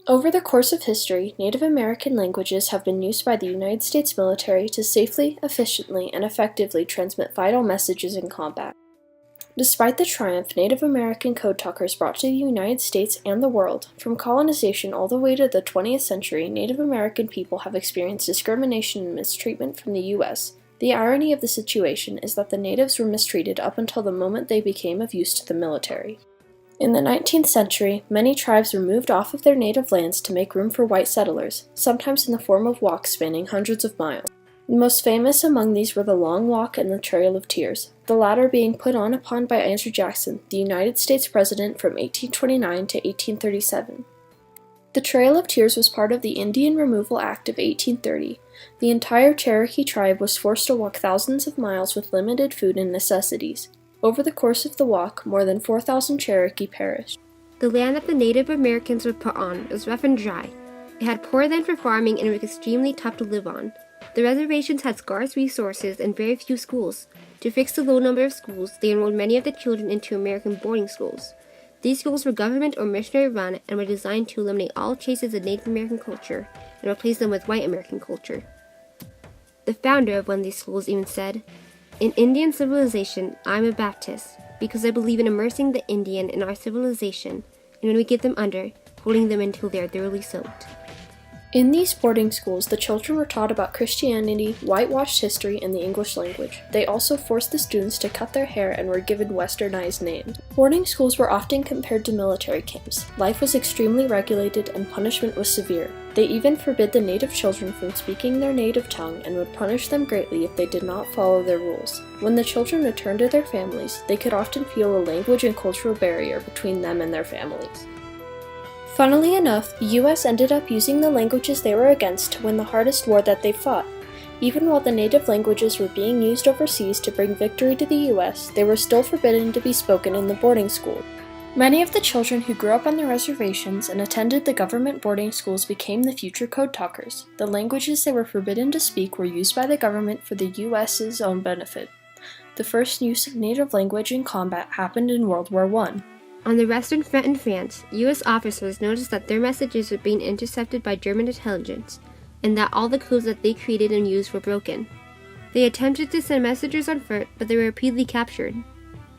Over the course of history, Native American languages have been used by the United States military to safely, efficiently, and effectively transmit vital messages in combat. Despite the triumph Native American code talkers brought to the United States and the world, from colonization all the way to the 20th century, Native American people have experienced discrimination and mistreatment from the U.S. The irony of the situation is that the natives were mistreated up until the moment they became of use to the military. In the 19th century, many tribes were moved off of their native lands to make room for white settlers, sometimes in the form of walks spanning hundreds of miles. The most famous among these were the Long Walk and the Trail of Tears, the latter being put on upon by Andrew Jackson, the United States President from 1829 to 1837. The Trail of Tears was part of the Indian Removal Act of 1830. The entire Cherokee tribe was forced to walk thousands of miles with limited food and necessities. Over the course of the walk, more than 4,000 Cherokee perished. The land that the Native Americans were put on was rough and dry. It had poor land for farming and was extremely tough to live on. The reservations had scarce resources and very few schools. To fix the low number of schools, they enrolled many of the children into American boarding schools. These schools were government or missionary run and were designed to eliminate all traces of Native American culture and replace them with white American culture. The founder of one of these schools even said, "In Indian civilization, I'm a Baptist, because I believe in immersing the Indian in our civilization, and when we get them under, holding them until they are thoroughly soaked." In these boarding schools, the children were taught about Christianity, whitewashed history, and the English language. They also forced the students to cut their hair and were given westernized names. Boarding schools were often compared to military camps. Life was extremely regulated and punishment was severe. They even forbid the native children from speaking their native tongue and would punish them greatly if they did not follow their rules. When the children returned to their families, they could often feel a language and cultural barrier between them and their families. Funnily enough, the US ended up using the languages they were against to win the hardest war that they fought. Even while the native languages were being used overseas to bring victory to the US, they were still forbidden to be spoken in the boarding school. Many of the children who grew up on the reservations and attended the government boarding schools became the future code talkers. The languages they were forbidden to speak were used by the government for the US's own benefit. The first use of native language in combat happened in World War I. On the Western Front in France, U.S. officers noticed that their messages were being intercepted by German intelligence, and that all the codes that they created and used were broken. They attempted to send messages on foot, but they were repeatedly captured.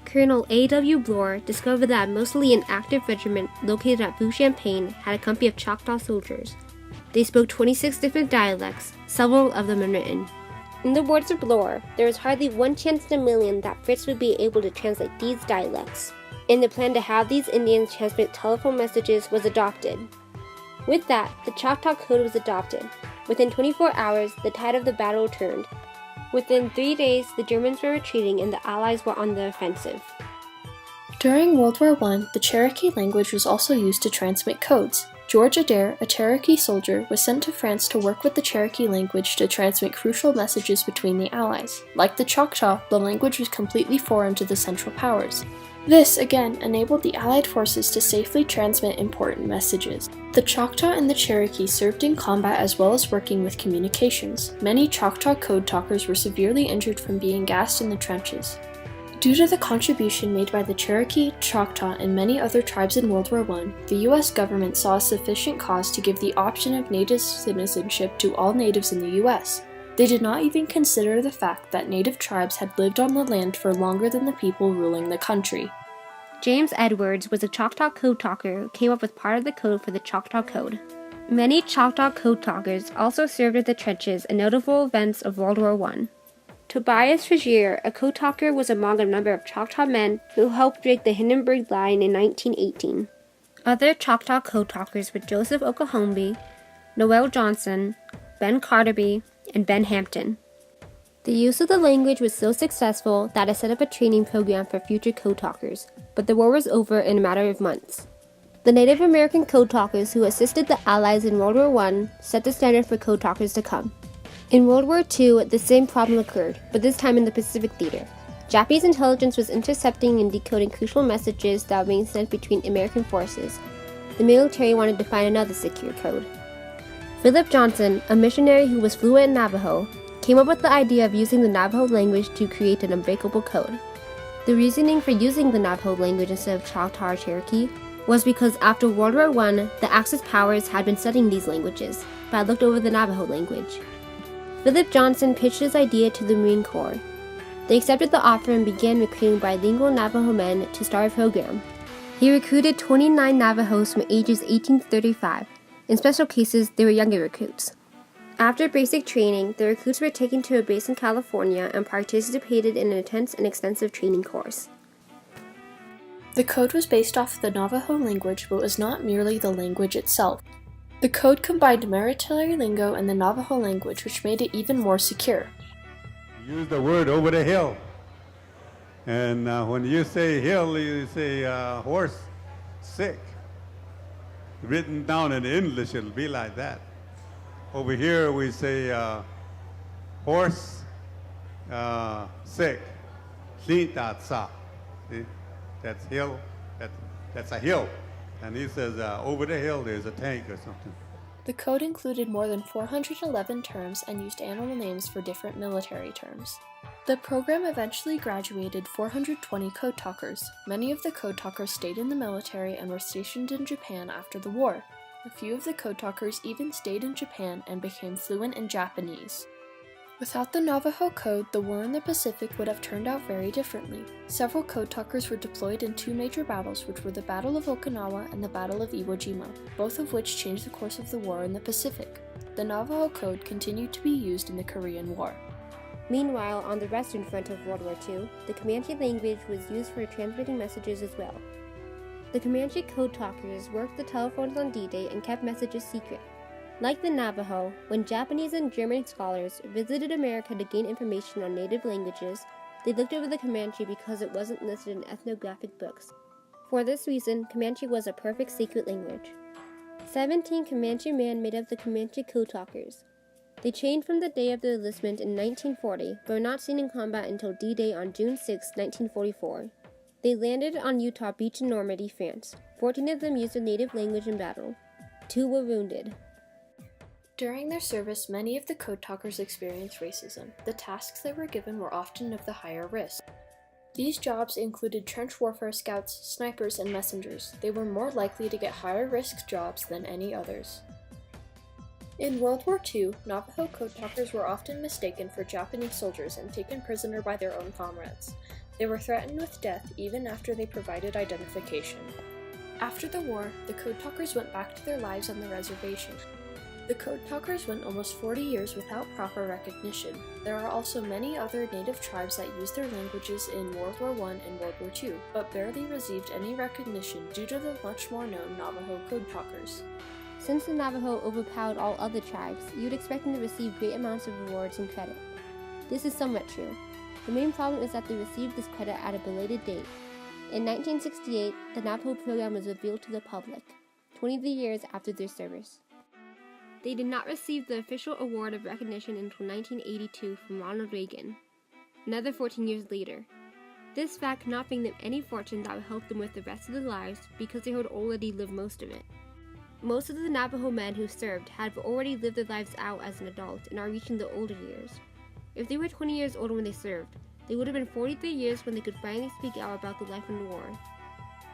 Colonel A.W. Bloor discovered that mostly an active regiment located at Bou-Champagne had a company of Choctaw soldiers. They spoke 26 different dialects, several of them unwritten. In the words of Bloor, there was hardly one chance in a million that Fritz would be able to translate these dialects, and the plan to have these Indians transmit telephone messages was adopted. With that, the Choctaw Code was adopted. Within 24 hours, the tide of the battle turned. Within 3 days, the Germans were retreating and the Allies were on the offensive. During World War I, the Cherokee language was also used to transmit codes. George Adair, a Cherokee soldier, was sent to France to work with the Cherokee language to transmit crucial messages between the Allies. Like the Choctaw, the language was completely foreign to the Central Powers. This, again, enabled the Allied forces to safely transmit important messages. The Choctaw and the Cherokee served in combat as well as working with communications. Many Choctaw code talkers were severely injured from being gassed in the trenches. Due to the contribution made by the Cherokee, Choctaw, and many other tribes in World War I, the U.S. government saw a sufficient cause to give the option of native citizenship to all natives in the U.S. They did not even consider the fact that native tribes had lived on the land for longer than the people ruling the country. James Edwards was a Choctaw code talker who came up with part of the code for the Choctaw Code. Many Choctaw code talkers also served at the trenches in notable events of World War I. Tobias Frazier, a code talker, was among a number of Choctaw men who helped break the Hindenburg Line in 1918. Other Choctaw code talkers were Joseph Okahombi, Noel Johnson, Ben Carterby, and Ben Hampton. The use of the language was so successful that it set up a training program for future code talkers, but the war was over in a matter of months. The Native American code talkers who assisted the Allies in World War I set the standard for code talkers to come. In World War II, the same problem occurred, but this time in the Pacific Theater. Japanese intelligence was intercepting and decoding crucial messages that were being sent between American forces. The military wanted to find another secure code. Philip Johnson, a missionary who was fluent in Navajo, came up with the idea of using the Navajo language to create an unbreakable code. The reasoning for using the Navajo language instead of Choctaw or Cherokee was because after World War I, the Axis powers had been studying these languages, but had looked over the Navajo language. Philip Johnson pitched his idea to the Marine Corps. They accepted the offer and began recruiting bilingual Navajo men to start a program. He recruited 29 Navajos from ages 18 to 35. In special cases, they were younger recruits. After basic training, the recruits were taken to a base in California and participated in an intense and extensive training course. The code was based off the Navajo language, but was not merely the language itself. The code combined military lingo and the Navajo language, which made it even more secure. Use the word over the hill. And when you say hill, you say horse, sick. Written down in English, it'll be like that. Over here, we say horse, sick, Slintatsa. That's hill, that's a hill. And he says over the hill, there's a tank or something. The code included more than 411 terms and used animal names for different military terms. The program eventually graduated 420 code talkers. Many of the code talkers stayed in the military and were stationed in Japan after the war. A few of the code talkers even stayed in Japan and became fluent in Japanese. Without the Navajo code, the war in the Pacific would have turned out very differently. Several code talkers were deployed in two major battles, which were the Battle of Okinawa and the Battle of Iwo Jima, both of which changed the course of the war in the Pacific. The Navajo code continued to be used in the Korean War. Meanwhile, on the western front of World War II, the Comanche language was used for transmitting messages as well. The Comanche code talkers worked the telephones on D-Day and kept messages secret. Like the Navajo, when Japanese and German scholars visited America to gain information on native languages, they looked over the Comanche because it wasn't listed in ethnographic books. For this reason, Comanche was a perfect secret language. 17 Comanche men made up the Comanche code talkers. They trained from the day of their enlistment in 1940, but were not seen in combat until D-Day on June 6, 1944. They landed on Utah Beach in Normandy, France. 14 of them used their native language in battle. 2 were wounded. During their service, many of the code talkers experienced racism. The tasks they were given were often of the higher risk. These jobs included trench warfare scouts, snipers, and messengers. They were more likely to get higher risk jobs than any others. In World War II, Navajo code talkers were often mistaken for Japanese soldiers and taken prisoner by their own comrades. They were threatened with death even after they provided identification. After the war, the code talkers went back to their lives on the reservation. The code talkers went almost 40 years without proper recognition. There are also many other native tribes that used their languages in World War I and World War II, but barely received any recognition due to the much more known Navajo code talkers. Since the Navajo overpowered all other tribes, you would expect them to receive great amounts of rewards and credit. This is somewhat true. The main problem is that they received this credit at a belated date. In 1968, the Navajo program was revealed to the public, 23 years after their service. They did not receive the official award of recognition until 1982 from Ronald Reagan, another 14 years later. This fact cannot bring them any fortune that would help them with the rest of their lives because they had already lived most of it. Most of the Navajo men who served had already lived their lives out as an adult and are reaching their older years. If they were 20 years older when they served, they would have been 43 years when they could finally speak out about their life in the war.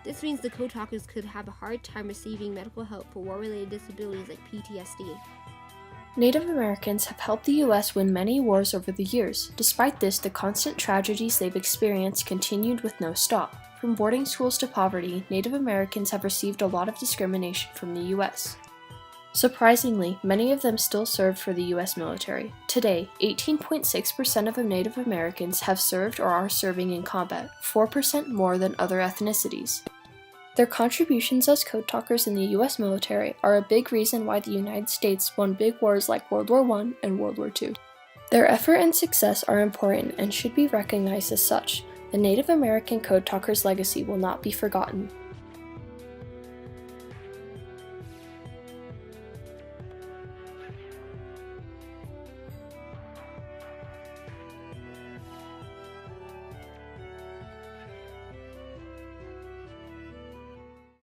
This means the code talkers could have a hard time receiving medical help for war-related disabilities like PTSD. Native Americans have helped the U.S. win many wars over the years. Despite this, the constant tragedies they've experienced continued with no stop. From boarding schools to poverty, Native Americans have received a lot of discrimination from the U.S. Surprisingly, many of them still served for the U.S. military. Today, 18.6% of Native Americans have served or are serving in combat, 4% more than other ethnicities. Their contributions as code talkers in the U.S. military are a big reason why the United States won big wars like World War I and World War II. Their effort and success are important and should be recognized as such. The Native American code talkers' legacy will not be forgotten.